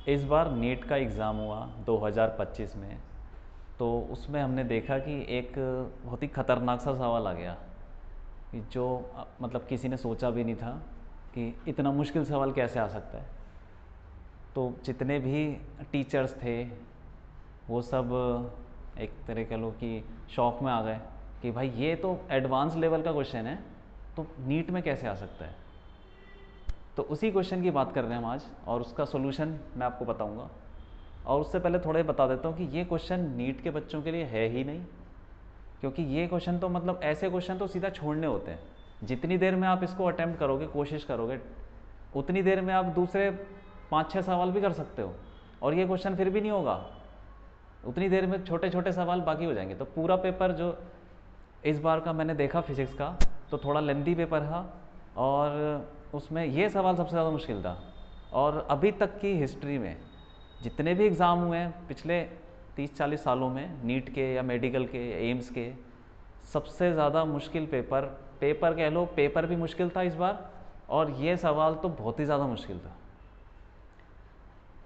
इस बार नीट का एग्ज़ाम हुआ 2025 में। तो उसमें हमने देखा कि एक बहुत ही ख़तरनाक सा सवाल आ गया कि जो मतलब किसी ने सोचा भी नहीं था कि इतना मुश्किल सवाल कैसे आ सकता है। तो जितने भी टीचर्स थे वो सब एक तरह कह लो कि शौक में आ गए कि भाई ये तो एडवांस लेवल का क्वेश्चन है, तो नीट में कैसे आ सकता है। तो उसी क्वेश्चन की बात कर रहे हैं हम आज, और उसका सोल्यूशन मैं आपको बताऊंगा। और उससे पहले थोड़ा बता देता हूँ कि ये क्वेश्चन नीट के बच्चों के लिए है ही नहीं, क्योंकि ये क्वेश्चन तो मतलब ऐसे क्वेश्चन तो सीधा छोड़ने होते हैं। जितनी देर में आप इसको अटैम्प्ट करोगे, कोशिश करोगे, उतनी देर में आप दूसरे 5-6 सवाल भी कर सकते हो, और ये क्वेश्चन फिर भी नहीं होगा। उतनी देर में छोटे छोटे सवाल बाकी हो जाएंगे। तो पूरा पेपर जो इस बार का मैंने देखा फिज़िक्स का, तो थोड़ा लेंथी पेपर था, और उसमें ये सवाल सबसे ज़्यादा मुश्किल था। और अभी तक की हिस्ट्री में जितने भी एग्ज़ाम हुए हैं पिछले 30-40 सालों में, नीट के या मेडिकल के या एम्स के, सबसे ज़्यादा मुश्किल पेपर कह लो, पेपर भी मुश्किल था इस बार, और ये सवाल तो बहुत ही ज़्यादा मुश्किल था।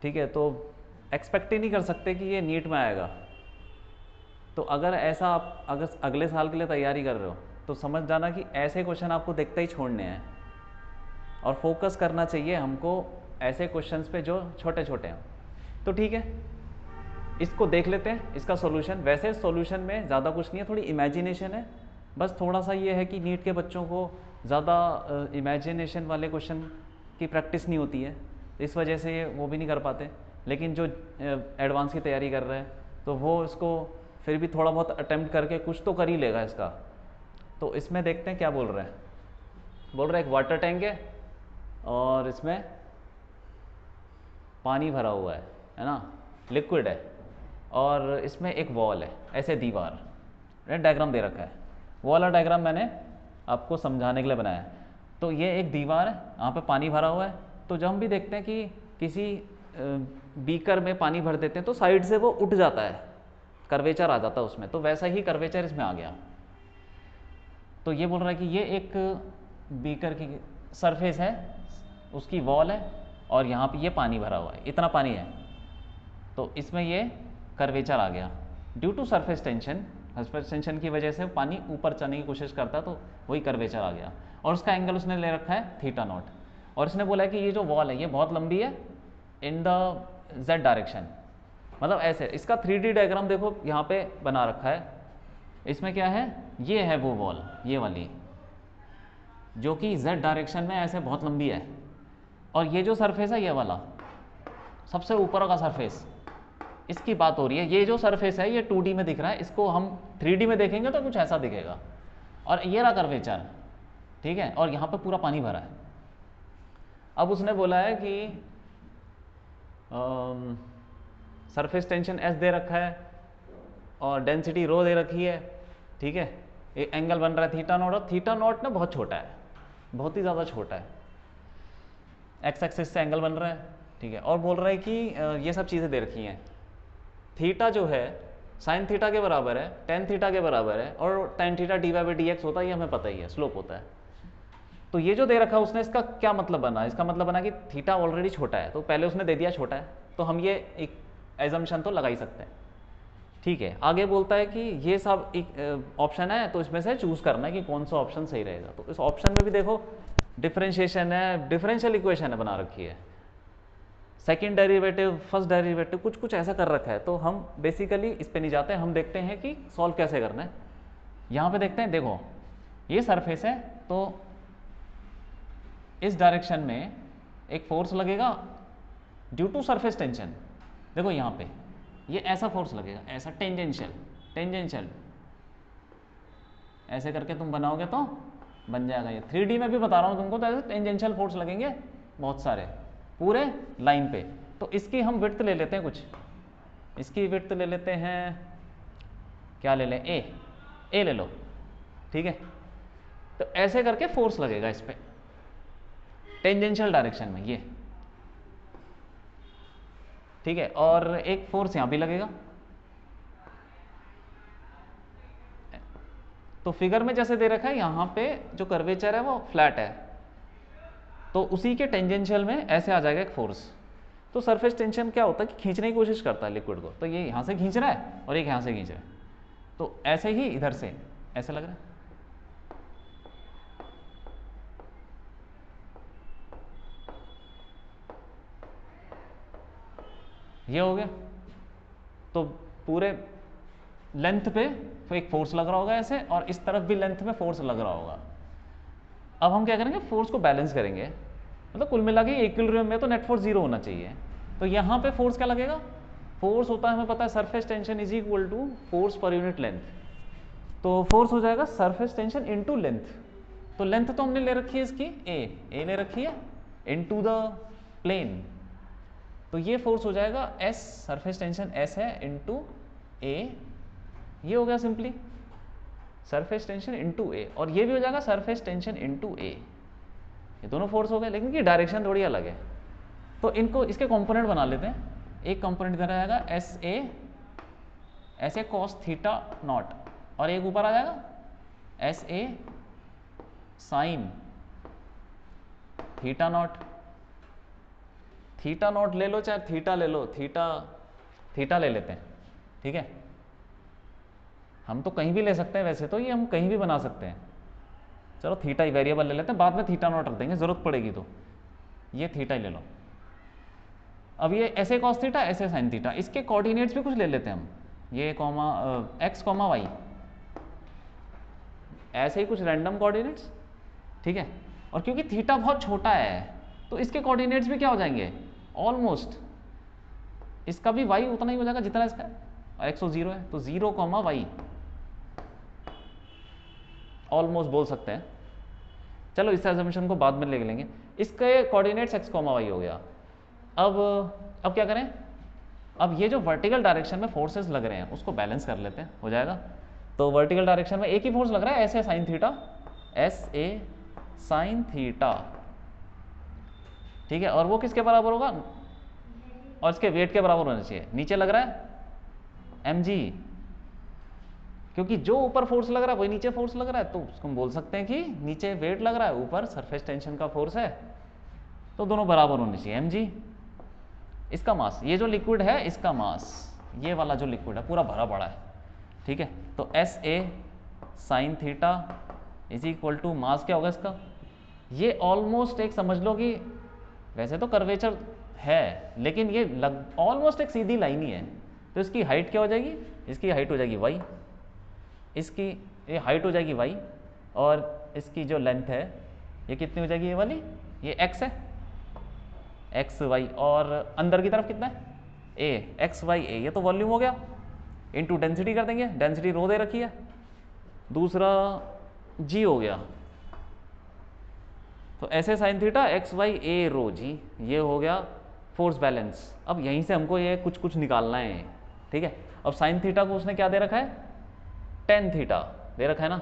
ठीक है, तो एक्सपेक्ट ही नहीं कर सकते कि ये नीट में आएगा। तो अगर ऐसा आप अगर अगले साल के लिए तैयारी कर रहे हो, तो समझ जाना कि ऐसे क्वेश्चन आपको देखते ही छोड़ने हैं, और फोकस करना चाहिए हमको ऐसे क्वेश्चंस पे जो छोटे छोटे हैं। तो ठीक है, इसको देख लेते हैं इसका सॉल्यूशन। वैसे सॉल्यूशन में ज़्यादा कुछ नहीं है, थोड़ी इमेजिनेशन है। बस थोड़ा सा ये है कि नीट के बच्चों को ज़्यादा इमेजिनेशन वाले क्वेश्चन की प्रैक्टिस नहीं होती है, इस वजह से ये वो भी नहीं कर पाते। लेकिन जो एडवांस की तैयारी कर रहे हैं, तो वो इसको फिर भी थोड़ा बहुत अटेम्प्ट करके कुछ तो कर ही लेगा इसका। तो इसमें देखते हैं क्या बोल रहे हैं। बोल रहे हैं एक वाटर टैंक है, और इसमें पानी भरा हुआ है ना, लिक्विड है, और इसमें एक वॉल है, ऐसे दीवार, डायग्राम दे रखा है। वो वाला डायग्राम मैंने आपको समझाने के लिए बनाया है। तो ये एक दीवार है, यहाँ पे पानी भरा हुआ है। तो जब हम भी देखते हैं कि किसी बीकर में पानी भर देते हैं, तो साइड से वो उठ जाता है, कर्वेचर आ जाता है उसमें। तो वैसा ही कर्वेचर इसमें आ गया। तो ये बोल रहा है कि ये एक बीकर की सरफेस है, उसकी वॉल है, और यहाँ पे ये पानी भरा हुआ है, इतना पानी है। तो इसमें ये कर्वेचर आ गया due to surface tension. Surface tension की वजह से पानी ऊपर चढ़ने की कोशिश करता है, तो वही कर्वेचर आ गया। और उसका एंगल उसने ले रखा है θ0। और इसने बोला है कि ये जो वॉल है ये बहुत लंबी है इन द z डायरेक्शन, मतलब ऐसे। इसका 3D डायग्राम देखो यहाँ पे बना रखा है। इसमें क्या है, ये है वो वॉल, ये वाली, जो कि z डायरेक्शन में ऐसे बहुत लंबी है। और ये जो सरफेस है, ये वाला सबसे ऊपर का सरफेस, इसकी बात हो रही है। ये जो सरफेस है ये 2D में दिख रहा है, इसको हम 3D में देखेंगे तो कुछ ऐसा दिखेगा। और ये रहा कर्वेचर, ठीक है, और यहाँ पे पूरा पानी भरा है। अब उसने बोला है कि सरफेस टेंशन S दे रखा है, और डेंसिटी रो दे रखी है, ठीक है। एक एंगल बन रहा है θ0, और θ0 ना बहुत छोटा है, बहुत ही ज़्यादा छोटा है। एक्स एक्सिस से एंगल बन रहा है, ठीक है। और बोल रहा है कि ये सब चीज़ें दे रखी हैं। थीटा जो है साइन थीटा के बराबर है, टेन थीटा के बराबर है, और टेन थीटा dy/dx होता है, ये हमें पता ही है, स्लोप होता है। तो ये जो दे रखा है उसने, इसका क्या मतलब बना, इसका मतलब बना कि थीटा ऑलरेडी छोटा है, तो पहले उसने दे दिया छोटा है, तो हम ये एक एजम्पशन तो लगा ही सकते हैं, ठीक है। आगे बोलता है कि ये सब एक ऑप्शन है, तो इसमें से चूज करना है कि कौन सा ऑप्शन सही रहेगा। तो इस ऑप्शन में भी देखो डिफरेंशिएशन है, डिफरेंशियल इक्वेशन है बना रखी है, सेकंड डेरिवेटिव, फर्स्ट डेरिवेटिव, कुछ कुछ ऐसा कर रखा है। तो हम बेसिकली इस पे नहीं जाते हैं, हम देखते हैं कि सॉल्व कैसे करना है। यहाँ पे देखते हैं, देखो ये सरफेस है, तो इस डायरेक्शन में एक फोर्स लगेगा ड्यू टू सरफेस टेंशन। देखो यहाँ पे ये ऐसा फोर्स लगेगा, ऐसा टेंजेंशियल, टेंजेंशियल ऐसे करके तुम बनाओगे तो बन जाएगा। ये 3D में भी बता रहा हूँ तुमको, तो ऐसे टेंजेंशियल फोर्स लगेंगे बहुत सारे पूरे लाइन पे। तो इसकी हम विड्थ ले लेते हैं कुछ, इसकी विड्थ ले लेते हैं, क्या ले लें, ए ले लो, ठीक है। तो ऐसे करके फोर्स लगेगा इस पे टेंजेंशियल डायरेक्शन में, ये ठीक है। और एक फोर्स यहां भी लगेगा। तो फिगर में जैसे दे रखा है, यहां पे जो कर्वेचर है वो फ्लैट है, तो उसी के टेंजेंशियल में ऐसे आ जाएगा एक फोर्स, तो सरफेस टेंशन क्या होता है कि खींचने की कोशिश करता है लिक्विड को, तो ये यहाँ से खींच रहा है और एक यहाँ से खींच रहा है, तो ऐसे ही इधर से ऐसे लग रहा है। ये हो गया, तो पूरे लेंथ पे तो एक फोर्स लग रहा होगा ऐसे, और इस तरफ भी लेंथ में फोर्स लग रहा होगा। अब हम क्या करेंगे, फोर्स को बैलेंस करेंगे, मतलब कुल मिला के इक्विलिब्रियम में तो नेट फोर्स जीरो होना चाहिए। तो यहाँ पे फोर्स क्या लगेगा, फोर्स होता है हमें पता है surface tension is equal to force per unit length, तो फोर्स हो जाएगा सरफेस टेंशन इनटू लेंथ। तो लेंथ तो हमने ले रखी है इसकी ए ले रखी है इनटू द प्लेन, तो ये फोर्स हो जाएगा एस, सरफेस टेंशन एस है इनटू ए, ये हो गया सिंपली सरफेस टेंशन इनटू ए, और ये भी हो जाएगा सरफेस टेंशन इनटू ए। ये दोनों फोर्स हो गए, लेकिन की डायरेक्शन थोड़ी अलग है, तो इनको इसके कंपोनेंट बना लेते हैं। एक कंपोनेंट इधर आएगा S A cos theta naught, और एक ऊपर आ जाएगा S A sine theta naught. Theta naught ले लो चाहे थीटा ले लो, थीटा ले लेते हैं, ठीक है। हम तो कहीं भी ले सकते हैं, वैसे तो ये हम कहीं भी बना सकते हैं, चलो थीटा ही वेरिएबल ले लेते हैं, बाद में थीटा नॉट रख देंगे जरूरत पड़ेगी तो, ये थीटा ही ले लो। अब ये ऐसे कॉस थीटा ऐसे साइन थीटा, इसके कोऑर्डिनेट्स भी कुछ ले लेते हैं हम, ये कॉमा एक्स कॉमा वाई, ऐसे ही कुछ रैंडम कोऑर्डिनेट्स, ठीक है। और क्योंकि थीटा बहुत छोटा है तो इसके कोऑर्डिनेट्स भी क्या हो जाएंगे, ऑलमोस्ट इसका भी वाई उतना ही हो जाएगा जितना इसका, और एक्स 0 है तो 0 कॉमा वाई, ऑलमोस्ट बोल सकते हैं। चलो इस एजम्पशन को बाद में ले लेंगे। इसके कोऑर्डिनेट्स एक्स कॉमा वाई हो गया। अब क्या करें, अब ये जो वर्टिकल डायरेक्शन में फोर्सेस लग रहे हैं उसको बैलेंस कर लेते हैं, हो जाएगा। तो वर्टिकल डायरेक्शन में एक ही फोर्स लग रहा है, ऐसे sine theta, S A sine theta, ठीक है। और वो किसके बराबर होगा, और इसके वेट के बराबर होना चाहिए। नीचे लग रहा है mg, क्योंकि जो ऊपर फोर्स लग रहा है वही नीचे फोर्स लग रहा है, तो उसको हम बोल सकते हैं कि नीचे वेट लग रहा है, ऊपर सरफेस टेंशन का फोर्स है, तो दोनों बराबर होने चाहिए। mg इसका मास, ये जो लिक्विड है इसका मास, ये वाला जो लिक्विड है पूरा भरा पड़ा है, ठीक है। तो S A sine theta is equal to mass क्या होगा इसका, ये ऑलमोस्ट एक समझ लो कि वैसे तो कर्वेचर है लेकिन ये ऑलमोस्ट एक सीधी लाइन ही है, तो इसकी हाइट क्या हो जाएगी, इसकी हाइट हो जाएगी y, इसकी ये हाइट हो जाएगी y, और इसकी जो लेंथ है ये कितनी हो जाएगी, ये वाली, ये x है, एक्स वाई, और अंदर की तरफ कितना है ए, एक्स वाई ए, ये तो वॉल्यूम हो गया, इनटू डेंसिटी कर देंगे, डेंसिटी रो दे रखी है, दूसरा जी हो गया, तो ऐसे साइन थीटा एक्स वाई ए रो जी, ये हो गया फोर्स बैलेंस। अब यहीं से हमको ये कुछ कुछ निकालना है, ठीक है। अब साइन थीटा को उसने क्या दे रखा है, टेन थीटा दे रखा है ना,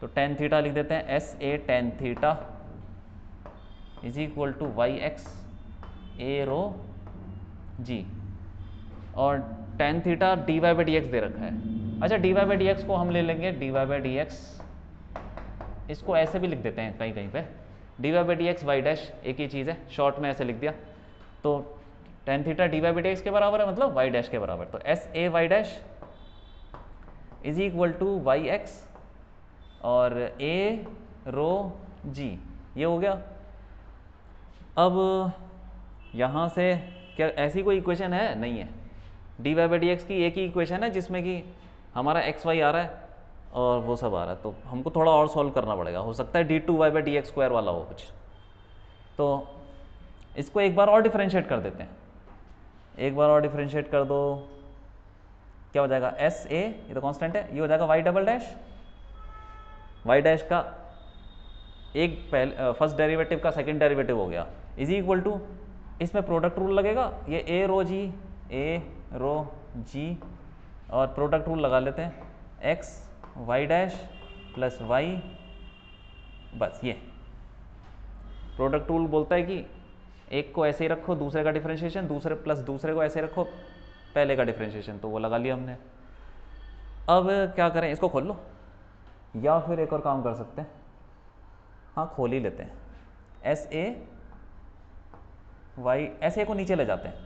तो टेन थीटा लिख देते हैं, s a tan theta is equal to y x a rho g, और tan theta d y by d x दे रखा है। अच्छा d y by d x को हम ले लेंगे, d y by d x, इसको ऐसे भी लिख देते हैं कहीं कहीं पे, d y by d x y dash एक ही चीज़ है, शॉर्ट में ऐसे लिख दिया, तो tan theta d y by d x के बराबर है, मतलब वाई डैश के बराबर, तो S A y dash is equal to y x और ए रो जी, ये हो गया। अब यहाँ से क्या ऐसी कोई इक्वेशन है, नहीं है, d y by d x की एक ही इक्वेशन है जिसमें कि हमारा एक्स वाई आ रहा है और वो सब आ रहा है, तो हमको थोड़ा और सॉल्व करना पड़ेगा, हो सकता है d two y by d x square वाला हो कुछ, तो इसको एक बार और डिफरेंशिएट कर देते हैं, एक बार और डिफरेंशिएट कर दो, क्या हो जाएगा, एस ए, ये तो कांस्टेंट है, ये हो जाएगा y double dash, y dash का एक पहले फर्स्ट डेरिवेटिव का सेकंड डेरिवेटिव हो गया, इज इक्वल टू, इसमें प्रोडक्ट रूल लगेगा, ये ए रो जी, और प्रोडक्ट रूल लगा लेते हैं, x y dash plus y, बस ये प्रोडक्ट रूल बोलता है कि एक को ऐसे ही रखो, दूसरे का डिफरेंशिएशन, दूसरे प्लस दूसरे को ऐसे रखो, पहले का डिफरेंशिएशन, तो वो लगा लिया हमने। अब क्या करें, इसको खोल लो, या फिर एक और काम कर सकते हैं, हाँ खोल ही लेते हैं, एस ए वाई, ऐसे को नीचे ले जाते हैं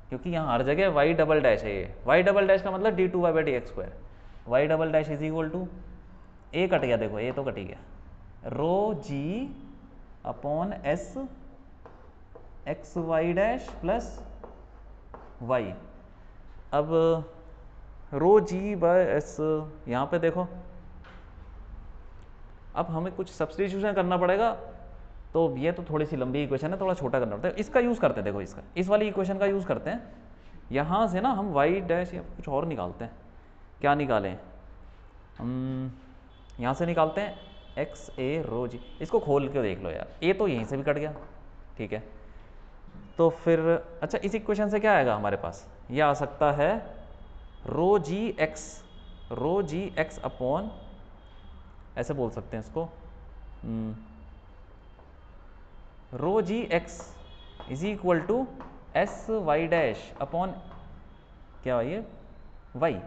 क्योंकि यहाँ हर जगह वाई डबल डैश है। ये वाई डबल डैश का मतलब d two y by d x square, y double dash is equal to, a cut गया, देखो ए तो कट ही गया, rho g upon s x y dash plus y. अब रो जी बाय एस, यहाँ पे देखो अब हमें कुछ सब्स्टिट्यूशन करना पड़ेगा, तो ये तो थोड़ी सी लंबी इक्वेशन है, थोड़ा छोटा करना पड़ता है। इसका यूज़ करते हैं, देखो इसका, इस वाली इक्वेशन का यूज़ करते हैं। यहाँ से ना हम वाई डैश या कुछ और निकालते हैं, क्या निकालें हम, यहाँ से निकालते हैं एक्स ए रो जी, इसको खोल के देख लो यार, ए तो यहीं से भी कट गया, ठीक है। तो फिर अच्छा इस इक्वेशन से क्या आएगा हमारे पास, यह आ सकता है रो जी एक्स अपॉन, ऐसे बोल सकते हैं इसको, rho g x is equal to s y dash upon क्या ये वाई,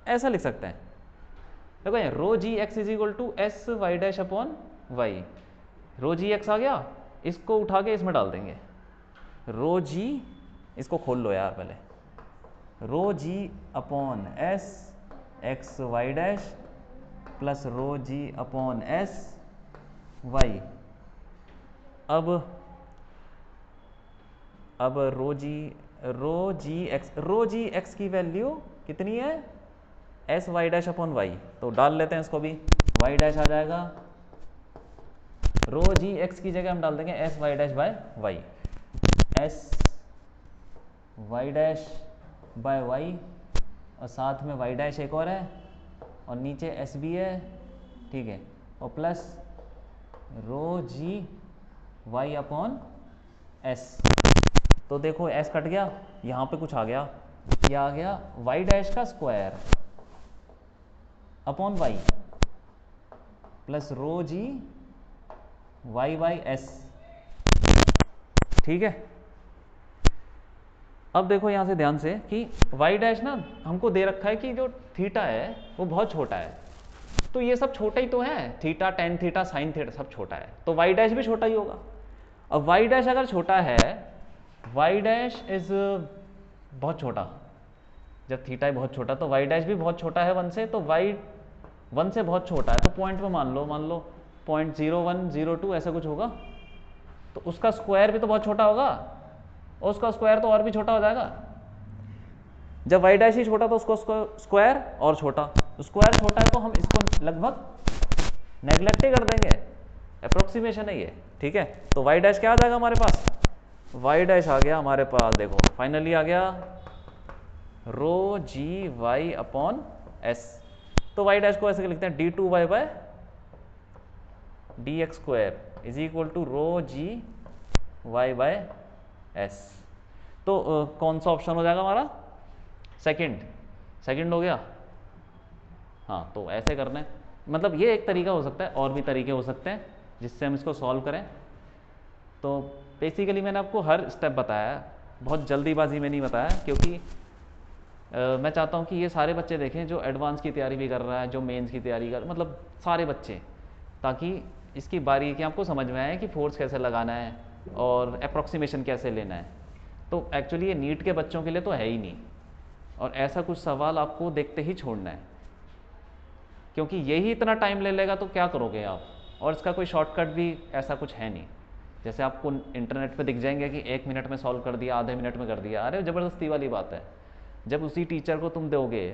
ऐसा लिख सकते हैं। देखो ये rho g x is equal to s y dash upon y, rho g x आ गया, इसको उठा के इसमें डाल देंगे, रो जी, इसको खोल लो यार पहले, rho g upon s x y dash plus rho g upon s y. अब रो जी एक्स की वैल्यू कितनी है, s y dash upon y, तो डाल लेते हैं इसको भी, वाई डैश आ जाएगा, रो जी एक्स की जगह हम डाल देंगे S y dash by y, S y dash by y, और साथ में वाई डैश एक और है, और नीचे एस भी है, ठीक है, और plus rho g y upon S. तो देखो एस कट गया, यहाँ पे कुछ आ गया, क्या आ गया, वाई डैश का square upon y plus rho g y by S, ठीक है। अब देखो यहाँ से ध्यान से कि वाई डैश ना हमको दे रखा है कि जो थीटा है वो बहुत छोटा है, तो ये सब छोटा ही तो है, theta tan theta sine theta सब छोटा है, तो वाई डैश भी छोटा ही होगा। अब वाई डैश अगर छोटा है, वाई डैश इज बहुत छोटा, जब थीटा बहुत छोटा तो वाई डैश भी बहुत छोटा है वन से, तो वाई वन से बहुत छोटा है, तो पॉइंट पे मान लो 0.0102 ऐसा कुछ होगा, तो उसका स्क्वायर भी तो बहुत छोटा होगा, और उसका स्क्वायर तो और भी छोटा हो जाएगा। जब वाई डैश ही छोटा तो उसको स्क्वायर और छोटा, स्क्वायर छोटा है तो हम इसको लगभग नेग्लेक्ट ही कर देंगे, अप्रोक्सीमेशन है ये, ठीक है। तो वाई डैश क्या आ जाएगा हमारे पास, वाई डैश आ गया हमारे पास, देखो फाइनली आ गया rho g y upon S. तो वाई डैश को ऐसे लिखते हैं d two y by d x square is equal to rho g y by S. तो कौन सा ऑप्शन हो जाएगा हमारा, सेकंड हो गया। हाँ तो ऐसे करना है, मतलब ये एक तरीका हो सकता है, और भी तरीके हो सकते हैं जिससे हम इसको सॉल्व करें। तो बेसिकली मैंने आपको हर स्टेप बताया, बहुत जल्दीबाजी में नहीं बताया, क्योंकि मैं चाहता हूँ कि ये सारे बच्चे देखें जो एडवांस की तैयारी भी कर रहा है, जो मेंस की तैयारी कर, मतलब सारे बच्चे, ताकि इसकी बारीकियाँ आपको समझ में आए कि फोर्स कैसे लगाना है और अप्रॉक्सीमेशन कैसे लेना है। तो एक्चुअली ये नीट के बच्चों के लिए तो है ही नहीं, और ऐसा कुछ सवाल आपको देखते ही छोड़ना है, क्योंकि यही इतना टाइम ले लेगा तो क्या करोगे आप, और इसका कोई शॉर्टकट भी ऐसा कुछ है नहीं। जैसे आपको इंटरनेट पे दिख जाएंगे कि 1 मिनट में सॉल्व कर दिया, आधे मिनट में कर दिया, अरे ज़बरदस्ती वाली बात है। जब उसी टीचर को तुम दोगे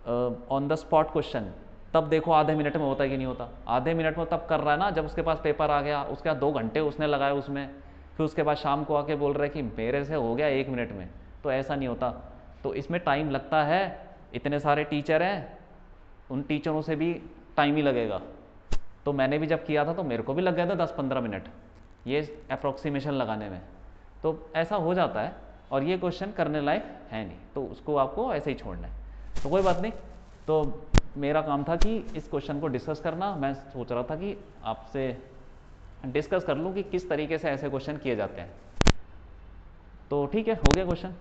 ऑन द स्पॉट क्वेश्चन, तब देखो आधे मिनट में होता है कि नहीं होता। आधे मिनट में तब कर रहा है ना जब उसके पास पेपर आ गया, उसके बाद 2 घंटे उसने लगाए उसमें, फिर उसके बाद शाम को आके बोल रहे कि मेरे से हो गया 1 मिनट में, तो ऐसा नहीं होता। तो इसमें टाइम लगता है, इतने सारे टीचर हैं, उन टीचरों से भी टाइम ही लगेगा। तो मैंने भी जब किया था तो मेरे को भी लग गया था 10-15 मिनट ये अप्रॉक्सीमेशन लगाने में, तो ऐसा हो जाता है। और ये क्वेश्चन करने लायक है नहीं, तो उसको आपको ऐसे ही छोड़ना है, तो कोई बात नहीं। तो मेरा काम था कि इस क्वेश्चन को डिस्कस करना, मैं सोच रहा था कि आपसे डिस्कस कर लूँ कि किस तरीके से ऐसे क्वेश्चन किए जाते हैं। तो ठीक है, हो गया क्वेश्चन।